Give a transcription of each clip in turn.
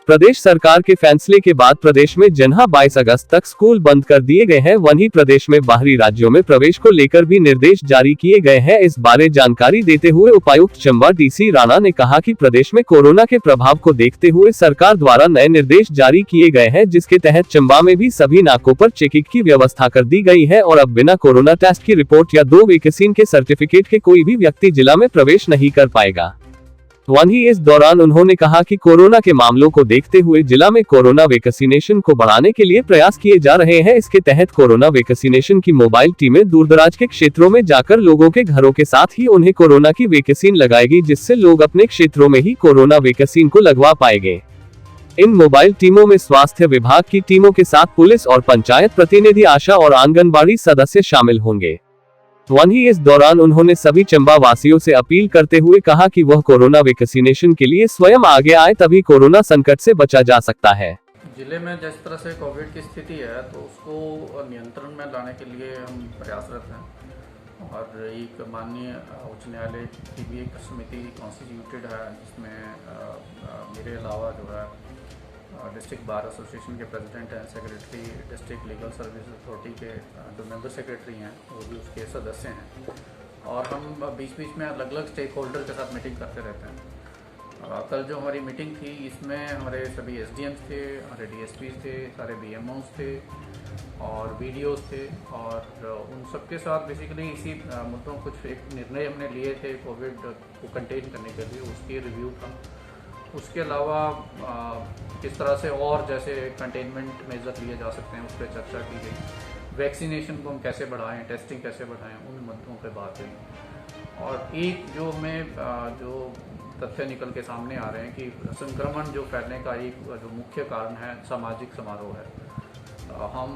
प्रदेश सरकार के फैसले के बाद प्रदेश में जहां 22 अगस्त तक स्कूल बंद कर दिए गए हैं, वहीं प्रदेश में बाहरी राज्यों में प्रवेश को लेकर भी निर्देश जारी किए गए हैं। इस बारे जानकारी देते हुए उपायुक्त चंबा डीसी राणा ने कहा कि प्रदेश में कोरोना के प्रभाव को देखते हुए सरकार द्वारा नए निर्देश जारी किए गए हैं, जिसके तहत चंबा में भी सभी नाकों पर चेकिंग की व्यवस्था कर दी गई है और अब बिना कोरोना टेस्ट की रिपोर्ट या 2 वैक्सीन के सर्टिफिकेट के कोई भी व्यक्ति जिला में प्रवेश नहीं कर पाएगा। वहीं इस दौरान उन्होंने कहा कि कोरोना के मामलों को देखते हुए जिला में कोरोना वैक्सीनेशन को बढ़ाने के लिए प्रयास किए जा रहे हैं। इसके तहत कोरोना वैक्सीनेशन की मोबाइल टीमें दूरदराज के क्षेत्रों में जाकर लोगों के घरों के साथ ही उन्हें कोरोना की वैक्सीन लगाएगी, जिससे लोग अपने क्षेत्रों में ही कोरोना वैक्सीन को लगवा पाएंगे। इन मोबाइल टीमों में स्वास्थ्य विभाग की टीमों के साथ पुलिस और पंचायत प्रतिनिधि, आशा और आंगनबाड़ी सदस्य शामिल होंगे। वहीं इस दौरान उन्होंने सभी चंबा वासियों से अपील करते हुए कहा कि वह कोरोना वैक्सीनेशन के लिए स्वयं आगे आए, तभी कोरोना संकट से बचा जा सकता है। जिले में जिस तरह से कोविड की स्थिति है तो उसको नियंत्रण में लाने के लिए हम प्रयासरत हैं और एक माननीय उच्च न्यायालय की भी एक समिति कॉन्स्टिट्यूटेड है, जिसमें मेरे अलावा जो है डिस्ट्रिक्ट बार एसोसिएशन के प्रेसिडेंट हैं, secretary district legal service authority के जो मेंबर सेक्रेटरी हैं वो भी उसके सदस्य हैं और हम बीच बीच में अलग अलग स्टेक होल्डर के साथ मीटिंग करते रहते हैं। कल जो हमारी मीटिंग थी इसमें हमारे सभी एसडीएम्स थे, हमारे डीएसपीज थे, सारे बीएमओस थे और वीडियोस थे और उन सबके साथ बेसिकली इसी मुद्दों कुछ एक निर्णय हमने लिए थे कोविड को कंटेन करने के लिए, उसकी रिव्यू था। उसके अलावा किस तरह से और जैसे कंटेनमेंट मेजर लिए जा सकते हैं उस पर चर्चा की गई। वैक्सीनेशन को हम कैसे बढ़ाएं, टेस्टिंग कैसे बढ़ाएं, उन मुद्दों पर बात हुई। और एक जो हमें जो तथ्य निकल के सामने आ रहे हैं कि संक्रमण जो फैलने का एक जो मुख्य कारण है सामाजिक समारोह है। हम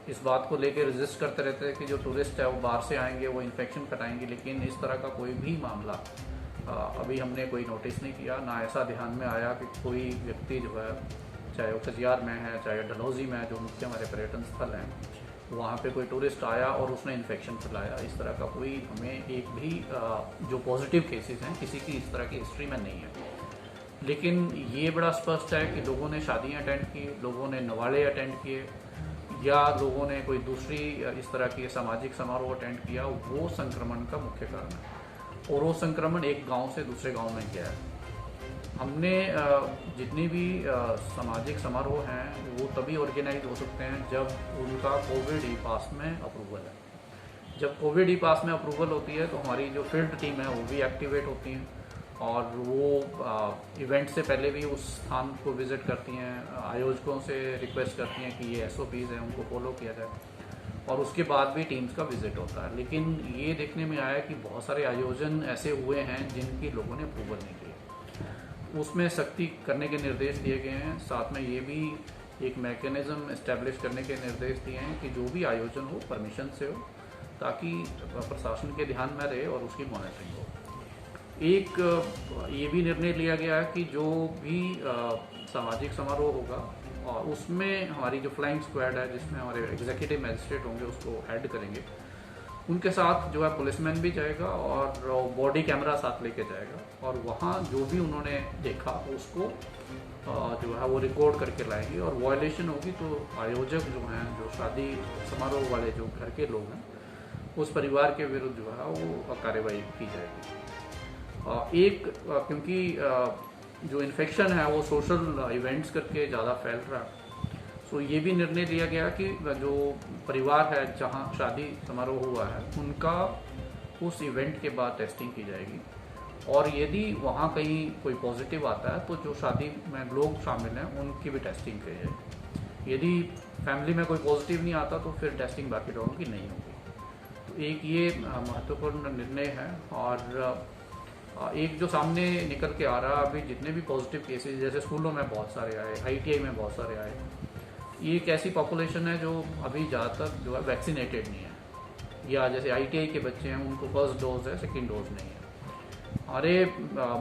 इस बात को लेकर रेजिस्ट करते रहते हैं कि जो टूरिस्ट है वो बाहर से आएंगे, वो इन्फेक्शन फैलाएंगे, लेकिन इस तरह का कोई भी मामला अभी हमने कोई नोटिस नहीं किया, ना ऐसा ध्यान में आया कि कोई व्यक्ति जो है, चाहे वो खजियार में है चाहे डलहौजी में है जो मुख्य हमारे पर्यटन स्थल हैं, वहाँ पे कोई टूरिस्ट आया और उसने इन्फेक्शन फैलाया। इस तरह का कोई हमें एक भी जो पॉजिटिव केसेस हैं किसी की इस तरह की हिस्ट्री में नहीं है। लेकिन ये बड़ा स्पष्ट है कि लोगों ने शादियाँ अटेंड की, लोगों ने नवाड़े अटेंड किए या लोगों ने कोई दूसरी इस तरह की सामाजिक समारोह अटेंड किया, वो संक्रमण का मुख्य कारण है और वो संक्रमण एक गांव से दूसरे गांव में गया है। हमने जितनी भी सामाजिक समारोह हैं वो तभी ऑर्गेनाइज हो सकते हैं जब उनका कोविड ई पास में अप्रूवल है। जब कोविड ई पास में अप्रूवल होती है तो हमारी जो फील्ड टीम है वो भी एक्टिवेट होती हैं और वो इवेंट से पहले भी उस स्थान को विजिट करती हैं, आयोजकों से रिक्वेस्ट करती हैं कि ये SOPs हैं उनको फॉलो किया जाए और उसके बाद भी टीम्स का विजिट होता है। लेकिन ये देखने में आया कि बहुत सारे आयोजन ऐसे हुए हैं जिनकी लोगों ने अप्रूवल नहीं किए, उसमें सख्ती करने के निर्देश दिए गए हैं। साथ में ये भी एक मैकेनिज्म इस्टेब्लिश करने के निर्देश दिए हैं कि जो भी आयोजन हो परमिशन से हो, ताकि प्रशासन के ध्यान में रहे और उसकी मॉनिटरिंग हो। एक ये भी निर्णय लिया गया है कि जो भी सामाजिक समारोह होगा और उसमें हमारी जो फ्लाइंग स्क्वाड है जिसमें हमारे एग्जीक्यूटिव मजिस्ट्रेट होंगे उसको हेड करेंगे, उनके साथ जो है पुलिसमैन भी जाएगा और बॉडी कैमरा साथ लेके जाएगा और वहाँ जो भी उन्होंने देखा उसको जो है वो रिकॉर्ड करके लाएंगे और वायलेशन होगी तो आयोजक जो हैं, जो शादी समारोह वाले जो घर के लोग हैं, उस परिवार के विरुद्ध जो है वो कार्रवाई की जाएगी। क्योंकि जो इन्फेक्शन है वो सोशल इवेंट्स करके ज़्यादा फैल रहा है, सो ये भी निर्णय लिया गया कि जो परिवार है जहाँ शादी समारोह हुआ है उनका उस इवेंट के बाद टेस्टिंग की जाएगी और यदि वहाँ कहीं कोई पॉजिटिव आता है तो जो शादी में लोग शामिल हैं उनकी भी टेस्टिंग की जाएगी। यदि फैमिली में कोई पॉजिटिव नहीं आता तो फिर टेस्टिंग बाकी लोगों की नहीं होगी। तो एक ये महत्वपूर्ण निर्णय है और एक जो सामने निकल के आ रहा है अभी जितने भी पॉजिटिव केसेस, जैसे स्कूलों में बहुत सारे आए, ITI में बहुत सारे आए, ये एक ऐसी पॉपुलेशन है जो अभी ज़्यादातर जो है वैक्सीनेटेड नहीं है, या जैसे ITI के बच्चे हैं उनको फर्स्ट डोज है, सेकेंड डोज नहीं है। हमारे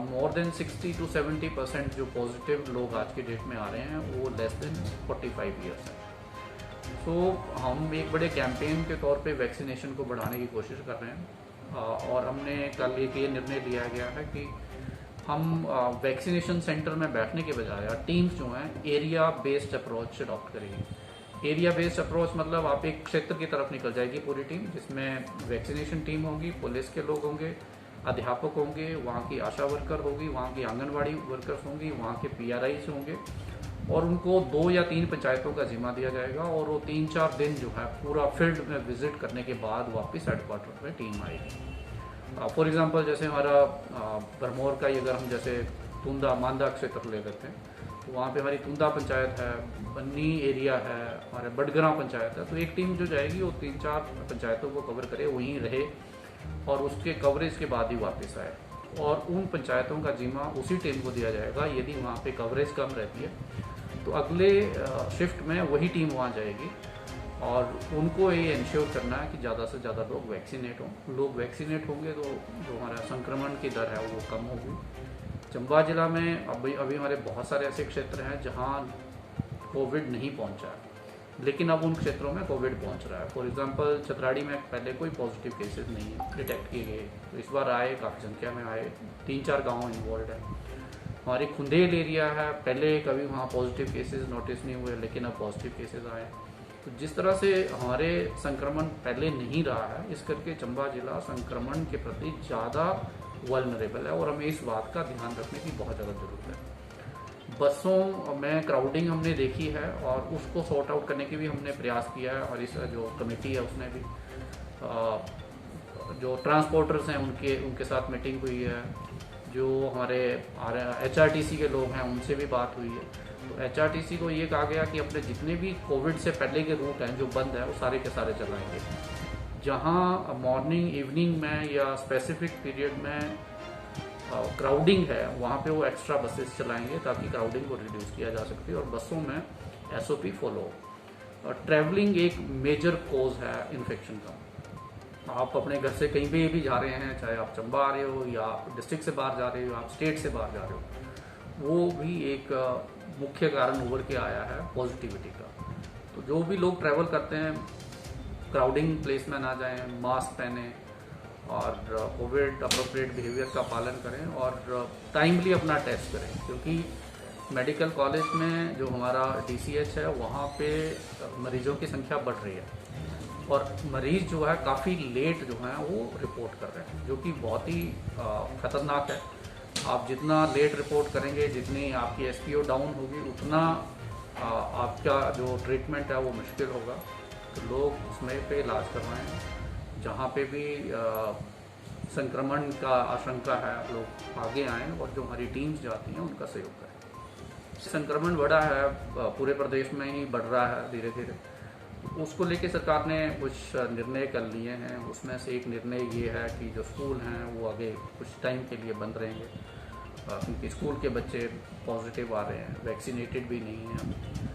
मोर देन 60 to 70% जो पॉजिटिव लोग आज के डेट में आ रहे हैं वो लेस देन 45 ईयर्स हैं। तो हम एक बड़े कैंपेन के तौर पे वैक्सीनेशन को बढ़ाने की कोशिश कर रहे हैं और हमने कल एक ये निर्णय लिया गया है कि हम वैक्सीनेशन सेंटर में बैठने के बजाय टीम्स जो हैं एरिया बेस्ड अप्रोच अडॉप्ट करेंगी। एरिया बेस्ड अप्रोच मतलब आप एक क्षेत्र की तरफ निकल जाएगी पूरी टीम, जिसमें वैक्सीनेशन टीम होगी, पुलिस के लोग होंगे, अध्यापक होंगे, वहाँ की आशा वर्कर होगी, वहाँ की आंगनबाड़ी वर्कर्स होंगी, वहाँ के PRIs होंगे, और उनको 2 या 3 पंचायतों का जिम्मा दिया जाएगा और वो 3-4 दिन जो है पूरा फील्ड में विजिट करने के बाद वापस हेडक्वार्टर में टीम आएगी। फॉर एग्जांपल जैसे हमारा भरमौर का ही अगर हम जैसे तुंदा मांदा क्षेत्र ले लेते हैं, तो वहाँ पे हमारी तुंदा पंचायत है, बन्नी एरिया है, हमारे बडगरा पंचायत है, तो एक टीम जो जाएगी वो 3-4 पंचायतों को कवर करे, वहीं रहे और उसके कवरेज के बाद ही वापस आए, और उन पंचायतों का जिम्मा उसी टीम को दिया जाएगा। यदि वहाँ पे कवरेज कम रहती है तो अगले शिफ्ट में वही टीम वहाँ जाएगी और उनको ये इंश्योर करना है कि ज़्यादा से ज़्यादा लोग वैक्सीनेट हों। लोग वैक्सीनेट होंगे तो जो हमारा संक्रमण की दर है वो कम होगी। चंबा जिला में अभी हमारे बहुत सारे ऐसे क्षेत्र हैं जहाँ कोविड नहीं पहुँचा है, लेकिन अब उन क्षेत्रों में कोविड पहुँच रहा है। फॉर एग्जांपल चतराड़ी में पहले कोई पॉजिटिव केसेस नहीं डिटेक्ट किए गए, तो इस बार आए, काफ़ी संख्या में आए, 3-4 गाँव इन्वॉल्व है। हमारी खुंदेल एरिया है, पहले कभी वहाँ पॉजिटिव केसेस नोटिस नहीं हुए, लेकिन अब पॉजिटिव केसेस आए। तो जिस तरह से हमारे संक्रमण पहले नहीं रहा है, इस करके चंबा जिला संक्रमण के प्रति ज़्यादा वल्नरेबल है और हमें इस बात का ध्यान रखने की बहुत ज़्यादा ज़रूरत है। बसों में क्राउडिंग हमने देखी है और उसको सॉर्ट आउट करने की भी हमने प्रयास किया है, और इस जो कमेटी है उसने भी जो ट्रांसपोर्टर्स हैं उनके साथ मीटिंग हुई है, जो हमारे HRTC के लोग हैं उनसे भी बात हुई है। तो HRTC को ये कहा गया कि अपने जितने भी कोविड से पहले के रूट हैं जो बंद है वो सारे के सारे चलाएंगे। जहाँ मॉर्निंग इवनिंग में या स्पेसिफिक पीरियड में क्राउडिंग है वहाँ पे वो एक्स्ट्रा बसेस चलाएंगे ताकि क्राउडिंग को रिड्यूस किया जा सके और बसों में SOP फॉलो। ट्रैवलिंग एक मेजर कोज है इन्फेक्शन का। आप अपने घर से कहीं भी जा रहे हैं, चाहे आप चंबा आ रहे हो या आप डिस्ट्रिक्ट से बाहर जा रहे हो, आप स्टेट से बाहर जा रहे हो, वो भी एक मुख्य कारण उभर के आया है पॉजिटिविटी का। तो जो भी लोग ट्रैवल करते हैं क्राउडिंग प्लेस में ना जाएं, मास्क पहने और कोविड अप्रोप्रिएट बिहेवियर का पालन करें और टाइमली अपना टेस्ट करें, क्योंकि मेडिकल कॉलेज में जो हमारा DCH है वहाँ पे मरीजों की संख्या बढ़ रही है और मरीज जो है काफ़ी लेट जो है वो रिपोर्ट कर रहे हैं, जो कि बहुत ही ख़तरनाक है। आप जितना लेट रिपोर्ट करेंगे, जितनी आपकी SPO डाउन होगी, उतना आपका जो ट्रीटमेंट है वो मुश्किल होगा। तो लोग उसमें पे इलाज करवाएं, जहाँ पे भी संक्रमण का आशंका है लोग आगे आएँ और जो हमारी टीम्स जाती हैं उनका सहयोग करें। संक्रमण बढ़ा है, पूरे प्रदेश में ही बढ़ रहा है धीरे धीरे, उसको लेके सरकार ने कुछ निर्णय कर लिए हैं। उसमें से एक निर्णय ये है कि जो स्कूल हैं वो आगे कुछ टाइम के लिए बंद रहेंगे, क्योंकि स्कूल के बच्चे पॉजिटिव आ रहे हैं, वैक्सीनेटेड भी नहीं हैं।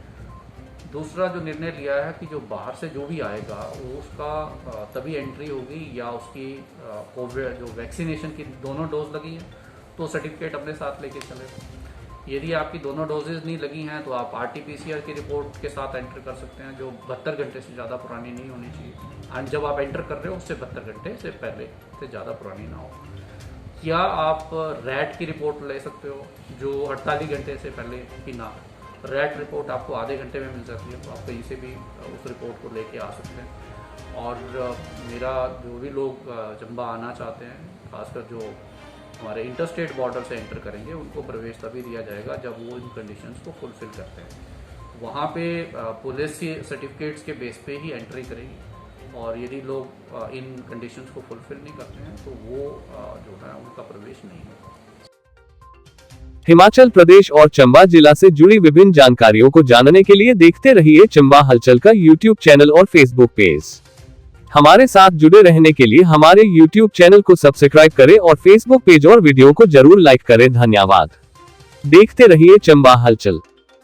दूसरा जो निर्णय लिया है कि जो बाहर से जो भी आएगा वो उसका तभी एंट्री होगी या उसकी कोविड जो वैक्सीनेशन की दोनों डोज लगी हैं तो सर्टिफिकेट अपने साथ लेके चले। यदि आपकी दोनों डोजेज नहीं लगी हैं तो आप RT-PCR की रिपोर्ट के साथ एंटर कर सकते हैं, जो 72 घंटे से ज़्यादा पुरानी नहीं होनी चाहिए। एंड जब आप एंटर कर रहे हो उससे 72 घंटे से पहले से ज़्यादा पुरानी ना हो। या आप रैट की रिपोर्ट ले सकते हो जो 48 घंटे से पहले की ना हो। रैट रिपोर्ट आपको आधे घंटे में मिल जाती है, तो आप कहीं से भी उस रिपोर्ट को लेके आ सकते हैं। और मेरा जो भी लोग चंबा आना चाहते हैं, खासकर जो हमारे इंटरस्टेट बॉर्डर से एंटर करेंगे, उनको प्रवेश तभी दिया जाएगा जब वो इन कंडीशंस को फुलफिल करते हैं। वहाँ पे पुलिस सर्टिफिकेट्स के बेस पे ही एंट्री करेगी और यदि लोग इन कंडीशंस को फुलफिल नहीं करते हैं तो वो जो है उनका प्रवेश नहीं होगा। हिमाचल प्रदेश और चंबा जिला से जुड़ी विभिन्न जानकारियों को जानने के लिए देखते रहिए चंबा हलचल का YouTube चैनल और Facebook पेज। हमारे साथ जुड़े रहने के लिए हमारे YouTube चैनल को सब्सक्राइब करें और Facebook पेज और वीडियो को जरूर लाइक करें। धन्यवाद। देखते रहिए चंबा हलचल।